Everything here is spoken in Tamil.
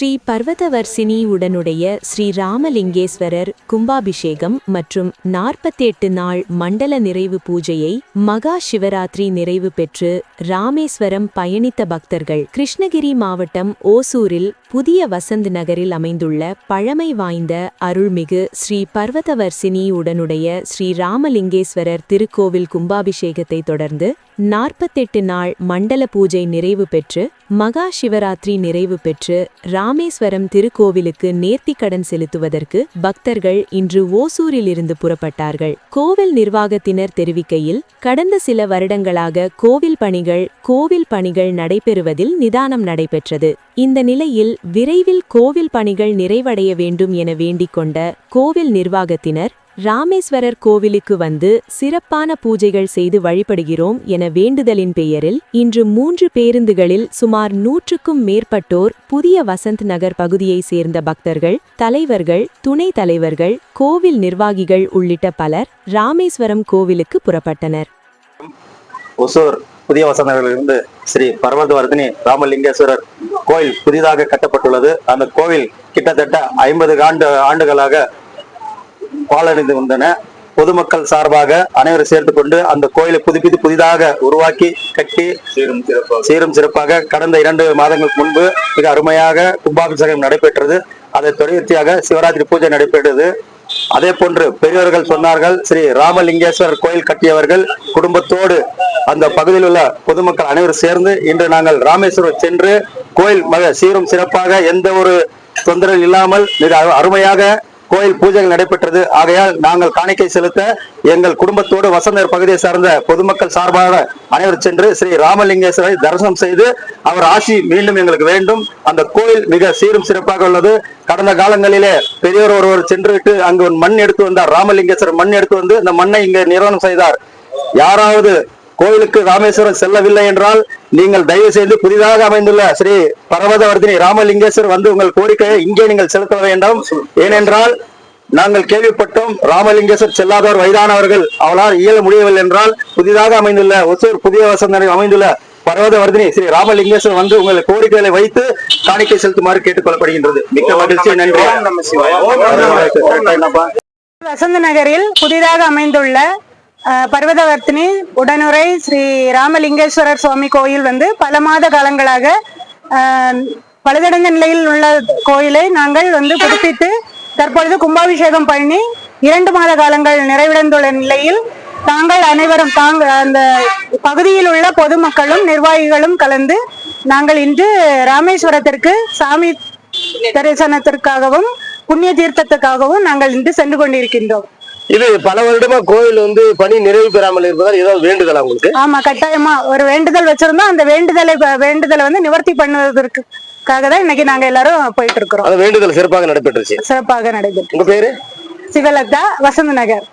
ஸ்ரீ பர்வதவர்சினி உடனுடைய ஸ்ரீ ராமலிங்கேஸ்வரர் கும்பாபிஷேகம் மற்றும் 48 நாள் மண்டல நிறைவு பூஜையை மகா சிவராத்திரி நிறைவு பெற்று ராமேஸ்வரம் பயணித்த பக்தர்கள் கிருஷ்ணகிரி மாவட்டம் ஓசூரில் புதிய வசந்த் நகரில் அமைந்துள்ள பழமை வாய்ந்த அருள்மிகு ஸ்ரீ பர்வதவர்சினி உடனுடைய ஸ்ரீ ராமலிங்கேஸ்வரர் திருக்கோவில் கும்பாபிஷேகத்தை தொடர்ந்து 48 நாள் மண்டல பூஜை நிறைவு பெற்று மகா சிவராத்திரி நிறைவு பெற்று ராமேஸ்வரம் திருக்கோவிலுக்கு நேர்த்திக்கடன் செலுத்துவதற்கு பக்தர்கள் இன்று ஓசூரிலிருந்து புறப்பட்டார்கள். கோவில் நிர்வாகத்தினர் தெரிவிக்கையில், கடந்த சில வருடங்களாக கோவில் பணிகள் நடைபெறுவதில் நிதானம் நடைபெற்றது. இந்த நிலையில் விரைவில் கோவில் பணிகள் நிறைவடைய வேண்டும் என வேண்டிக் கொண்ட கோவில் நிர்வாகத்தினர் ராமேஸ்வரர் கோவிலுக்கு வந்து சிறப்பான பூஜைகள் செய்து வழிபடுகிறோம் என வேண்டுதலின் பெயரில் இன்று 3 பேருந்துகளில் சுமார் 100க்கும் மேற்பட்டோர் புதிய வசந்த் நகர் பகுதியை சேர்ந்த பக்தர்கள், தலைவர்கள், துணை தலைவர்கள், கோவில் நிர்வாகிகள் உள்ளிட்ட பலர் ராமேஸ்வரம் கோவிலுக்கு புறப்பட்டனர். ஒசூர் புதிய வசந்த் நகரிலிருந்து ஸ்ரீ பர்வதவர்தினி ராமலிங்கேஸ்வரர் கோயில் புதிதாக கட்டப்பட்டுள்ளது. அந்த கோவில் கிட்டத்தட்ட 50 ஆண்டுகளாக பாலடைந்து வந்தன. பொதுமக்கள் சார்பாக அனைவரும் சேர்த்து கொண்டு அந்த கோயிலை புதிதாக உருவாக்கி கட்டி சீரும் சிறப்பாக கடந்த 2 மாதங்களுக்கு முன்பு மிக அருமையாக கும்பாபிஷேகம் நடைபெற்றது. அதை தொடர்ச்சியாக சிவராத்திரி பூஜை நடைபெற்றது. அதே போன்று பெரியவர்கள் சொன்னார்கள், ஸ்ரீ ராமலிங்கேஸ்வரர் கோயில் கட்டியவர்கள் குடும்பத்தோடு அந்த பகுதியில் உள்ள பொதுமக்கள் அனைவரும் சேர்ந்து இன்று நாங்கள் ராமேஸ்வரம் சென்று கோயில் மிக சீரும் சிறப்பாக எந்த ஒரு தொந்தரவு இல்லாமல் மிக அருமையாக கோயில் பூஜைகள் நடைபெற்றது. ஆகையால் நாங்கள் காணிக்கை செலுத்த எங்கள் குடும்பத்தோடு வசந்தர் பகுதியை சார்ந்த பொதுமக்கள் சார்பாக அனைவரும் சென்று ஸ்ரீ ராமலிங்கேஸ்வரை தரிசனம் செய்து அவர் ஆசி மீண்டும் எங்களுக்கு வேண்டும். அந்த கோயில் மிக சீரும் சிறப்பாக உள்ளது. கடந்த காலங்களிலே பெரியவர் ஒருவர் சென்றுவிட்டு அங்கு மண் எடுத்து வந்தார். ராமலிங்கேஸ்வரர் மண் எடுத்து வந்து இந்த மண்ணை இங்கே நிறுவனம் செய்தார். யாராவது கோயிலுக்கு ராமேஸ்வரம் செல்லவில்லை என்றால் நீங்கள் தயவு செய்து புதிதாக அமைந்துள்ள ஸ்ரீ பர்வதவர்தினி ராமலிங்கேஸ்வரர் வந்து உங்கள் கோரிக்கையை இங்கே நீங்கள் செலுத்த வேண்டாம். ஏனென்றால் நாங்கள் கேள்விப்பட்டோம், ராமலிங்கேஸ்வரர் செல்லாதவர் வயதானவர்கள் அவளால் இயல முடியவில்லை என்றால் புதிதாக அமைந்துள்ள ஒசூர் புதிய வசந்த் அமைந்துள்ள பர்வதவர்தினி ஸ்ரீ ராமலிங்கேஸ்வரர் வந்து உங்கள் கோரிக்கைகளை வைத்து காணிக்கை செலுத்துமாறு கேட்டுக்கொள்ளப்படுகின்றது. மிக்க மகிழ்ச்சி. நன்றி. வசந்த் நகரில் புதிதாக அமைந்துள்ள பர்வதவர்த்தினி உடனுரை ஸ்ரீ ராமலிங்கேஸ்வரர் சுவாமி கோயில் வந்து பல மாத காலங்களாக பழுதடைந்த நிலையில் உள்ள கோயிலை நாங்கள் வந்து புதுப்பித்து தற்பொழுது கும்பாபிஷேகம் பண்ணி 2 மாத காலங்கள் நிறைவடைந்துள்ள நிலையில் தாங்கள் அனைவரும் அந்த பகுதியில் உள்ள பொதுமக்களும் நிர்வாகிகளும் கலந்து நாங்கள் இன்று ராமேஸ்வரத்திற்கு சாமி தரிசனத்திற்காகவும் புண்ணிய தீர்த்தத்துக்காகவும் நாங்கள் இன்று சென்று கொண்டிருக்கின்றோம். இது பல வருடமா கோயில் வந்து பணி நிறைவு பெறாமல் இருப்பதால் ஏதாவது வேண்டுதல் உங்களுக்கு? ஆமா, கட்டாயமா ஒரு வேண்டுதல் வச்சிருந்தோம். அந்த வேண்டுதலை வந்து நிவர்த்தி பண்ணுவதற்காக தான் இன்னைக்கு நாங்க எல்லாரும் போயிட்டு இருக்கிறோம். அந்த வேண்டுதல் சிறப்பாக நடைபெற்றுச்சு. சிறப்பாக நடைபெற்று. உங்க பேரு? சிவலதா, வசந்த் நகர்.